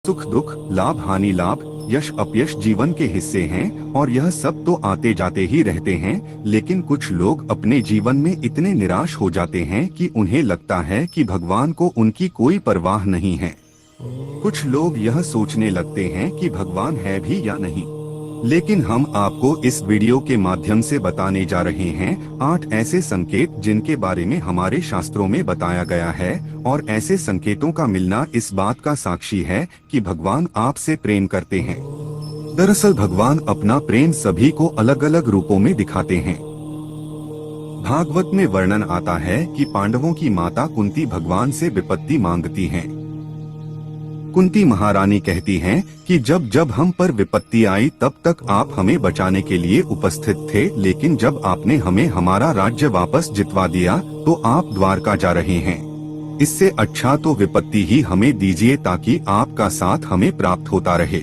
सुख दुख, लाभ हानि, लाभ यश अपयश जीवन के हिस्से हैं और यह सब तो आते जाते ही रहते हैं। लेकिन कुछ लोग अपने जीवन में इतने निराश हो जाते हैं कि उन्हें लगता है कि भगवान को उनकी कोई परवाह नहीं है। कुछ लोग यह सोचने लगते हैं कि भगवान है भी या नहीं। लेकिन हम आपको इस वीडियो के माध्यम से बताने जा रहे हैं 8 ऐसे संकेत जिनके बारे में हमारे शास्त्रों में बताया गया है, और ऐसे संकेतों का मिलना इस बात का साक्षी है कि भगवान आपसे प्रेम करते हैं। दरअसल भगवान अपना प्रेम सभी को अलग अलग रूपों में दिखाते हैं। भागवत में वर्णन आता है कि पांडवों की माता कुंती भगवान से विपत्ति मांगती हैं। कुंती महारानी कहती हैं कि जब जब हम पर विपत्ति आई तब तक आप हमें बचाने के लिए उपस्थित थे, लेकिन जब आपने हमें हमारा राज्य वापस जितवा दिया तो आप द्वारका जा रहे हैं। इससे अच्छा तो विपत्ति ही हमें दीजिए ताकि आपका साथ हमें प्राप्त होता रहे।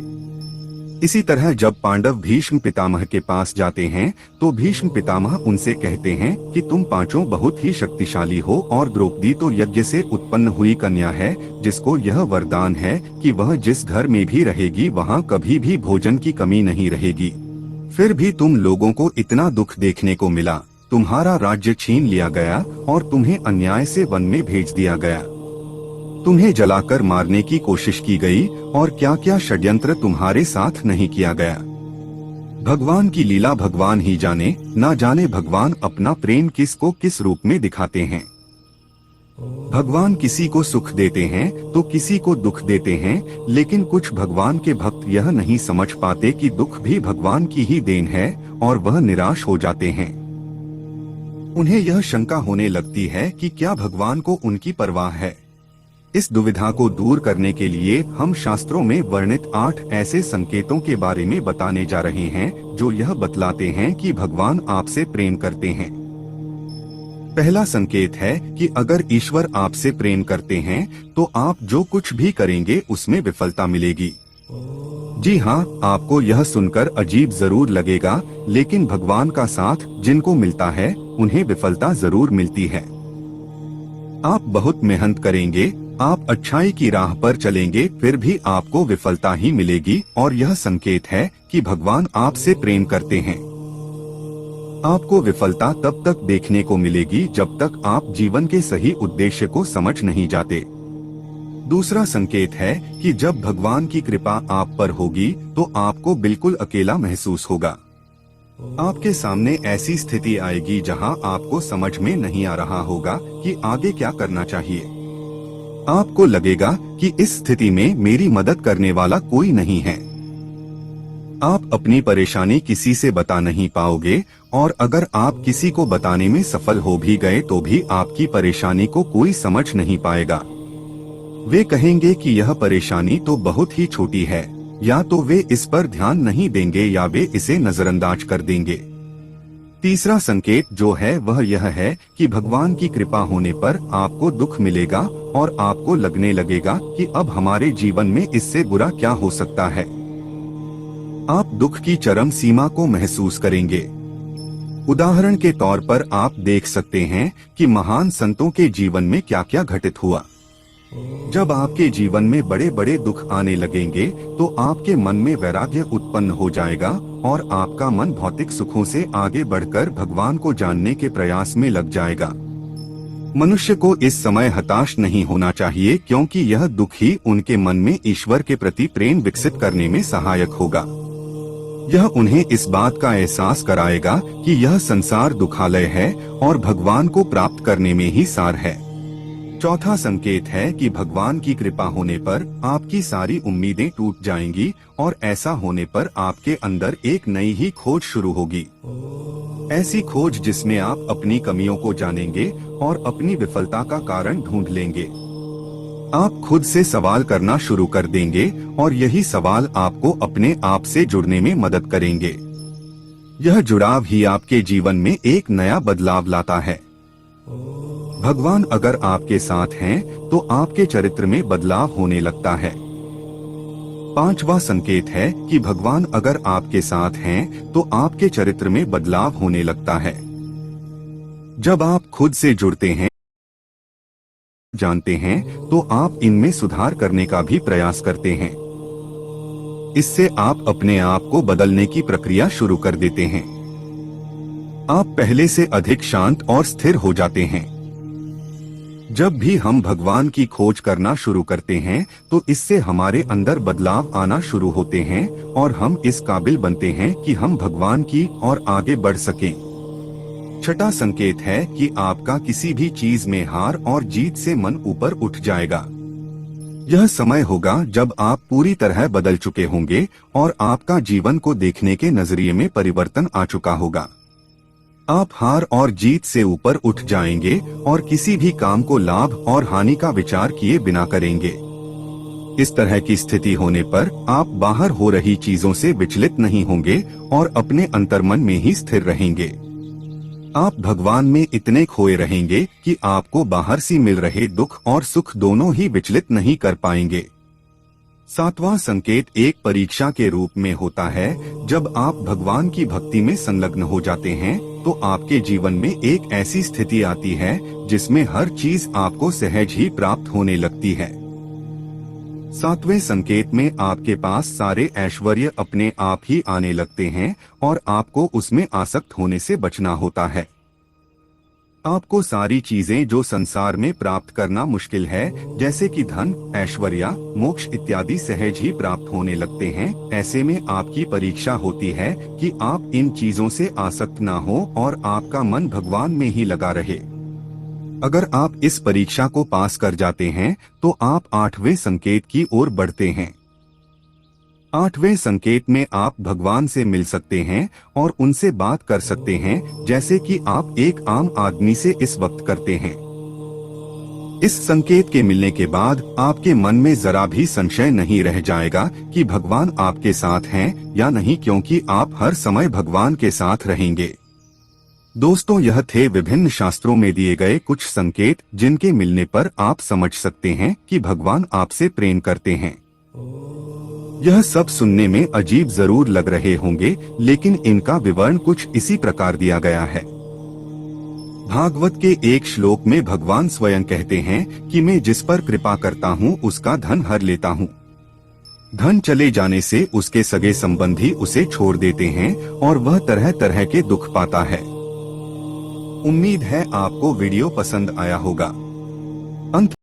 इसी तरह जब पांडव भीष्म पितामह के पास जाते हैं तो भीष्म पितामह उनसे कहते हैं कि तुम पांचों बहुत ही शक्तिशाली हो और द्रौपदी तो यज्ञ से उत्पन्न हुई कन्या है, जिसको यह वरदान है कि वह जिस घर में भी रहेगी वहाँ कभी भी भोजन की कमी नहीं रहेगी। फिर भी तुम लोगों को इतना दुख देखने को मिला, तुम्हारा राज्य छीन लिया गया और तुम्हें अन्याय से वन में भेज दिया गया। तुम्हें जलाकर मारने की कोशिश की गई और क्या क्या षड्यंत्र तुम्हारे साथ नहीं किया गया। भगवान की लीला भगवान ही जाने, ना जाने भगवान अपना प्रेम किसको किस रूप में दिखाते हैं। भगवान किसी को सुख देते हैं तो किसी को दुख देते हैं, लेकिन कुछ भगवान के भक्त यह नहीं समझ पाते कि दुख भी भगवान की ही देन है और वह निराश हो जाते हैं। उन्हें यह शंका होने लगती है कि क्या भगवान को उनकी परवाह है। इस दुविधा को दूर करने के लिए हम शास्त्रों में वर्णित 8 ऐसे संकेतों के बारे में बताने जा रहे हैं जो यह बतलाते हैं कि भगवान आपसे प्रेम करते हैं। पहला संकेत है कि अगर ईश्वर आपसे प्रेम करते हैं तो आप जो कुछ भी करेंगे उसमें विफलता मिलेगी। जी हाँ, आपको यह सुनकर अजीब जरूर लगेगा, लेकिन भगवान का साथ जिनको मिलता है उन्हें विफलता जरूर मिलती है। आप बहुत मेहनत करेंगे, आप अच्छाई की राह पर चलेंगे, फिर भी आपको विफलता ही मिलेगी, और यह संकेत है कि भगवान आपसे प्रेम करते हैं। आपको विफलता तब तक देखने को मिलेगी जब तक आप जीवन के सही उद्देश्य को समझ नहीं जाते। दूसरा संकेत है कि जब भगवान की कृपा आप पर होगी तो आपको बिल्कुल अकेला महसूस होगा। आपके सामने ऐसी स्थिति आएगी जहां आपको समझ में नहीं आ रहा होगा कि आगे क्या करना चाहिए। आपको लगेगा कि इस स्थिति में मेरी मदद करने वाला कोई नहीं है। आप अपनी परेशानी किसी से बता नहीं पाओगे, और अगर आप किसी को बताने में सफल हो भी गए तो भी आपकी परेशानी को कोई समझ नहीं पाएगा। वे कहेंगे कि यह परेशानी तो बहुत ही छोटी है, या तो वे इस पर ध्यान नहीं देंगे या वे इसे नजरअंदाज कर देंगे। तीसरा संकेत जो है वह यह है कि भगवान की कृपा होने पर आपको दुख मिलेगा और आपको लगने लगेगा कि अब हमारे जीवन में इससे बुरा क्या हो सकता है। आप दुख की चरम सीमा को महसूस करेंगे। उदाहरण के तौर पर आप देख सकते हैं कि महान संतों के जीवन में क्या क्या घटित हुआ। जब आपके जीवन में बड़े बड़े दुख आने लगेंगे तो आपके मन में वैराग्य उत्पन्न हो जाएगा और आपका मन भौतिक सुखों से आगे बढ़कर भगवान को जानने के प्रयास में लग जाएगा। मनुष्य को इस समय हताश नहीं होना चाहिए, क्योंकि यह दुख ही उनके मन में ईश्वर के प्रति प्रेम विकसित करने में सहायक होगा। यह उन्हें इस बात का एहसास कराएगा कि यह संसार दुखालय है और भगवान को प्राप्त करने में ही सार है। चौथा संकेत है कि भगवान की कृपा होने पर आपकी सारी उम्मीदें टूट जाएंगी और ऐसा होने पर आपके अंदर एक नई ही खोज शुरू होगी। ऐसी खोज जिसमें आप अपनी कमियों को जानेंगे और अपनी विफलता का कारण ढूंढ लेंगे। आप खुद से सवाल करना शुरू कर देंगे और यही सवाल आपको अपने आप से जुड़ने में मदद करेंगे। यह जुड़ाव ही आपके जीवन में एक नया बदलाव लाता है। भगवान अगर आपके साथ हैं तो आपके चरित्र में बदलाव होने लगता है। पांचवा संकेत है कि भगवान अगर आपके साथ हैं तो आपके चरित्र में बदलाव होने लगता है। जब आप खुद से जुड़ते हैं, जानते हैं, तो आप इनमें सुधार करने का भी प्रयास करते हैं। इससे आप अपने आप को बदलने की प्रक्रिया शुरू कर देते हैं। आप पहले से अधिक शांत और स्थिर हो जाते हैं। जब भी हम भगवान की खोज करना शुरू करते हैं तो इससे हमारे अंदर बदलाव आना शुरू होते हैं और हम इस काबिल बनते हैं कि हम भगवान की और आगे बढ़ सकें। छठा संकेत है कि आपका किसी भी चीज में हार और जीत से मन ऊपर उठ जाएगा। यह समय होगा जब आप पूरी तरह बदल चुके होंगे और आपका जीवन को देखने के नजरिए में परिवर्तन आ चुका होगा। आप हार और जीत से ऊपर उठ जाएंगे और किसी भी काम को लाभ और हानि का विचार किए बिना करेंगे। इस तरह की स्थिति होने पर आप बाहर हो रही चीजों से विचलित नहीं होंगे और अपने अंतर्मन में ही स्थिर रहेंगे। आप भगवान में इतने खोए रहेंगे कि आपको बाहर से मिल रहे दुख और सुख दोनों ही विचलित नहीं कर पाएंगे। सातवां संकेत एक परीक्षा के रूप में होता है। जब आप भगवान की भक्ति में संलग्न हो जाते हैं तो आपके जीवन में एक ऐसी स्थिति आती है जिसमें हर चीज आपको सहज ही प्राप्त होने लगती है। सातवें संकेत में आपके पास सारे ऐश्वर्य अपने आप ही आने लगते हैं और आपको उसमें आसक्त होने से बचना होता है। आपको सारी चीजें जो संसार में प्राप्त करना मुश्किल है, जैसे कि धन, ऐश्वर्य, मोक्ष इत्यादि सहज ही प्राप्त होने लगते हैं। ऐसे में आपकी परीक्षा होती है कि आप इन चीजों से आसक्त ना हो और आपका मन भगवान में ही लगा रहे। अगर आप इस परीक्षा को पास कर जाते हैं तो आप आठवें संकेत की ओर बढ़ते हैं। आठवें संकेत में आप भगवान से मिल सकते हैं और उनसे बात कर सकते हैं, जैसे कि आप एक आम आदमी से इस वक्त करते हैं। इस संकेत के मिलने के बाद आपके मन में जरा भी संशय नहीं रह जाएगा कि भगवान आपके साथ हैं या नहीं, क्योंकि आप हर समय भगवान के साथ रहेंगे। दोस्तों, यह थे विभिन्न शास्त्रों में दिए गए कुछ संकेत जिनके मिलने पर आप समझ सकते हैं कि भगवान आपसे प्रेम करते हैं। यह सब सुनने में अजीब जरूर लग रहे होंगे, लेकिन इनका विवरण कुछ इसी प्रकार दिया गया है। भागवत के एक श्लोक में भगवान स्वयं कहते हैं कि मैं जिस पर कृपा करता हूँ उसका धन हर लेता हूँ। धन चले जाने से उसके सगे संबंधी उसे छोड़ देते हैं और वह तरह तरह के दुख पाता है। उम्मीद है आपको वीडियो पसंद आया होगा। अंत